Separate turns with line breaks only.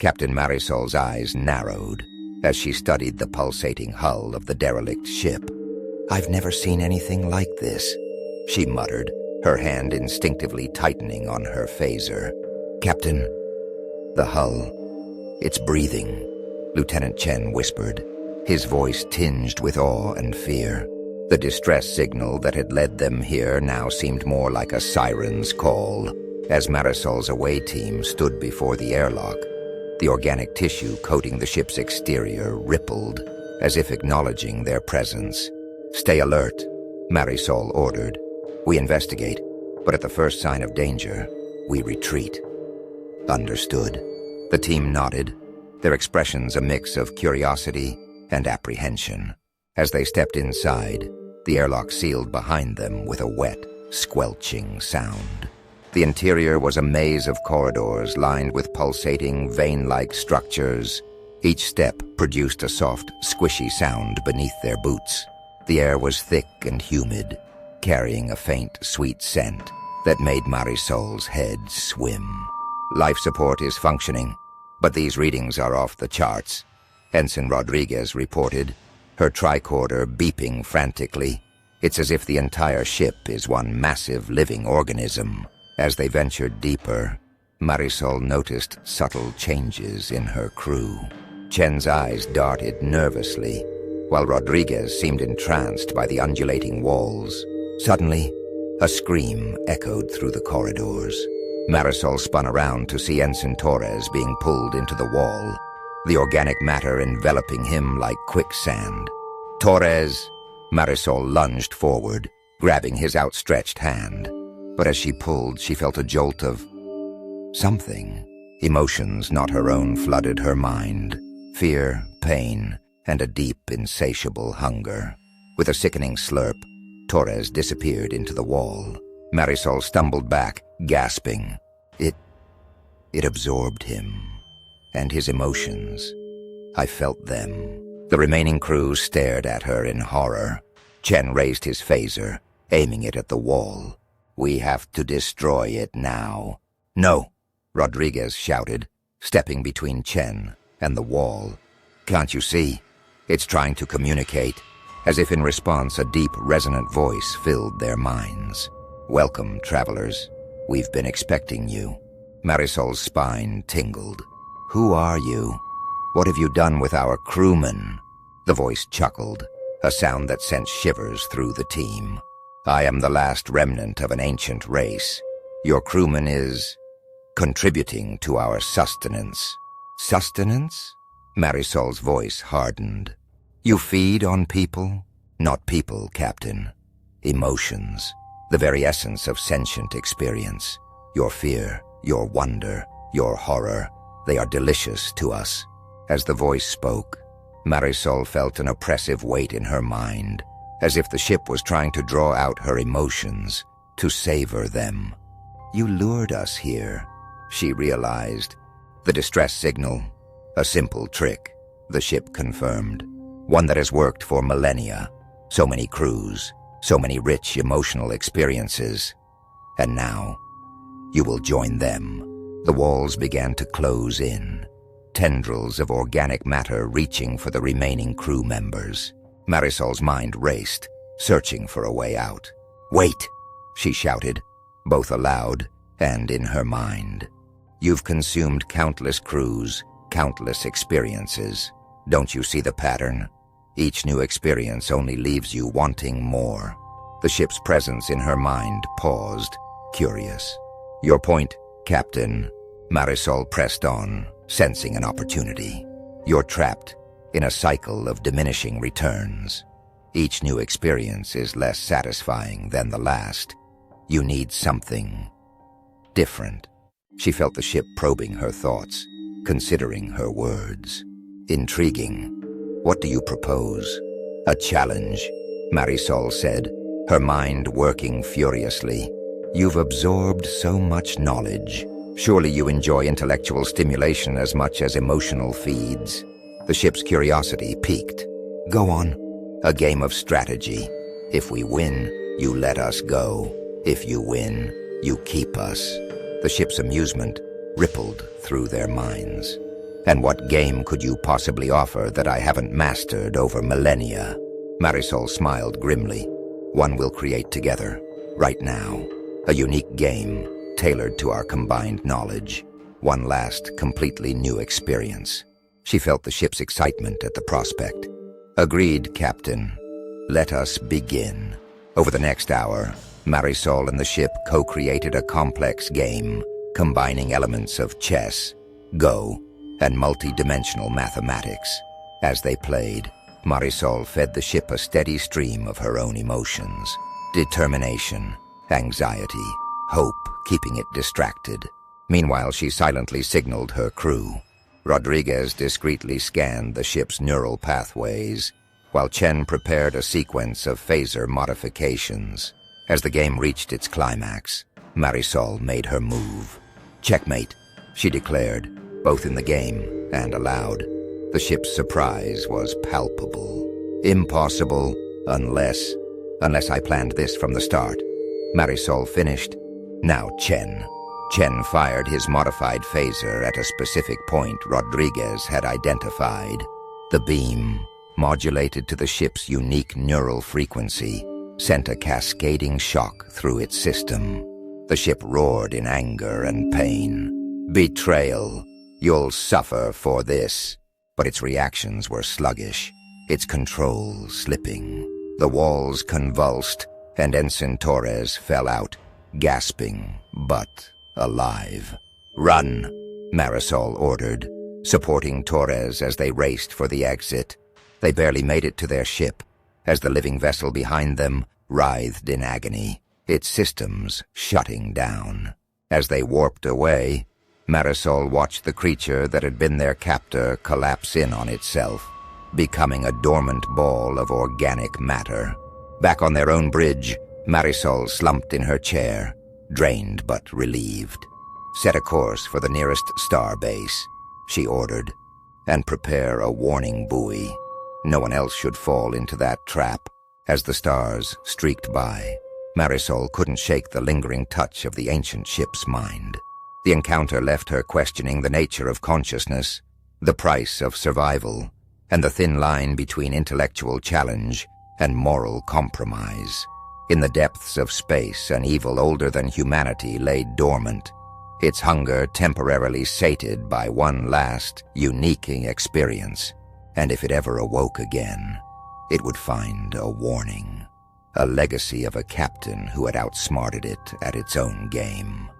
Captain Marisol's eyes narrowed as she studied the pulsating hull of the derelict ship. "I've never seen anything like this," she muttered, her hand instinctively tightening on her phaser. "Captain, the hull, it's breathing," Lieutenant Chen whispered, his voice tinged with awe and fear. The distress signal that had led them here now seemed more like a siren's call. As Marisol's away team stood before the airlock, the organic tissue coating the ship's exterior rippled, as if acknowledging their presence. "Stay alert," Marisol ordered. "We investigate, but at the first sign of danger, we retreat." "Understood." The team nodded, their expressions a mix of curiosity and apprehension. As they stepped inside, the airlock sealed behind them with a wet, squelching sound. The interior was a maze of corridors lined with pulsating, vein-like structures. Each step produced a soft, squishy sound beneath their boots. The air was thick and humid, carrying a faint, sweet scent that made Marisol's head swim. "Life support is functioning, but these readings are off the charts," Ensign Rodriguez reported, her tricorder beeping frantically. "It's as if the entire ship is one massive living organism." As they ventured deeper, Marisol noticed subtle changes in her crew. Chen's eyes darted nervously, while Rodriguez seemed entranced by the undulating walls. Suddenly, a scream echoed through the corridors. Marisol spun around to see Ensign Torres being pulled into the wall, the organic matter enveloping him like quicksand. "Torres!" Marisol lunged forward, grabbing his outstretched hand. But as she pulled, she felt a jolt of something. Emotions not her own flooded her mind. Fear, pain, and a deep, insatiable hunger. With a sickening slurp, Torres disappeared into the wall. Marisol stumbled back, gasping. It absorbed him, and his emotions. I felt them. The remaining crew stared at her in horror. Chen raised his phaser, aiming it at the wall. "We have to destroy it now." "No," Rodriguez shouted, stepping between Chen and the wall. "Can't you see? It's trying to communicate." As if in response, a deep, resonant voice filled their minds. "Welcome, travelers. We've been expecting you." Marisol's spine tingled. "Who are you? What have you done with our crewmen?" The voice chuckled, a sound that sent shivers through the team. "I am the last remnant of an ancient race. Your crewman is contributing to our sustenance." "Sustenance?" Marisol's voice hardened. "You feed on people?" "Not people, Captain. Emotions. The very essence of sentient experience. Your fear, your wonder, your horror. They are delicious to us." As the voice spoke, Marisol felt an oppressive weight in her mind, as if the ship was trying to draw out her emotions, to savor them. "You lured us here," she realized. The distress signal, a simple trick, the ship confirmed. One that has worked for millennia. So many crews, so many rich emotional experiences. And now, you will join them. The walls began to close in, tendrils of organic matter reaching for the remaining crew members. Marisol's mind raced, searching for a way out. "Wait!" she shouted, both aloud and in her mind. "You've consumed countless crews, countless experiences. Don't you see the pattern? Each new experience only leaves you wanting more." The ship's presence in her mind paused, curious. "Your point, Captain," Marisol pressed on, sensing an opportunity. "You're trapped in a cycle of diminishing returns. Each new experience is less satisfying than the last. You need something different." She felt the ship probing her thoughts, considering her words. "Intriguing. What do you propose?" "A challenge," Marisol said, her mind working furiously. "You've absorbed so much knowledge. Surely you enjoy intellectual stimulation as much as emotional feeds." The ship's curiosity piqued. "Go on. A game of strategy. If we win, you let us go. If you win, you keep us." The ship's amusement rippled through their minds. And what game could you possibly offer that I haven't mastered over millennia? Marisol smiled grimly. One we'll create together, right now. A unique game, tailored to our combined knowledge. One last, completely new experience. She felt the ship's excitement at the prospect. Agreed, Captain. Let us begin. Over the next hour, Marisol and the ship co-created a complex game, combining elements of chess, Go, and multi-dimensional mathematics. As they played, Marisol fed the ship a steady stream of her own emotions. Determination, anxiety, hope, keeping it distracted. Meanwhile, she silently signaled her crew. Rodriguez discreetly scanned the ship's neural pathways, while Chen prepared a sequence of phaser modifications. As the game reached its climax, Marisol made her move. "Checkmate," she declared, both in the game and aloud. The ship's surprise was palpable. "Impossible, unless I planned this from the start." Marisol finished. "Now Chen." Chen fired his modified phaser at a specific point Rodriguez had identified. The beam, modulated to the ship's unique neural frequency, sent a cascading shock through its system. The ship roared in anger and pain. "Betrayal! You'll suffer for this." But its reactions were sluggish, its control slipping. The walls convulsed, and Ensign Torres fell out, gasping, but alive. "Run," Marisol ordered, supporting Torres as they raced for the exit. They barely made it to their ship, as the living vessel behind them writhed in agony, its systems shutting down. As they warped away, Marisol watched the creature that had been their captor collapse in on itself, becoming a dormant ball of organic matter. Back on their own bridge, Marisol slumped in her chair, drained but relieved. "Set a course for the nearest star base," she ordered, "and prepare a warning buoy. No one else should fall into that trap." As the stars streaked by, Marisol couldn't shake the lingering touch of the ancient ship's mind. The encounter left her questioning the nature of consciousness, the price of survival, and the thin line between intellectual challenge and moral compromise. In the depths of space, an evil older than humanity lay dormant, its hunger temporarily sated by one last, unique experience. And if it ever awoke again, it would find a warning, a legacy of a captain who had outsmarted it at its own game.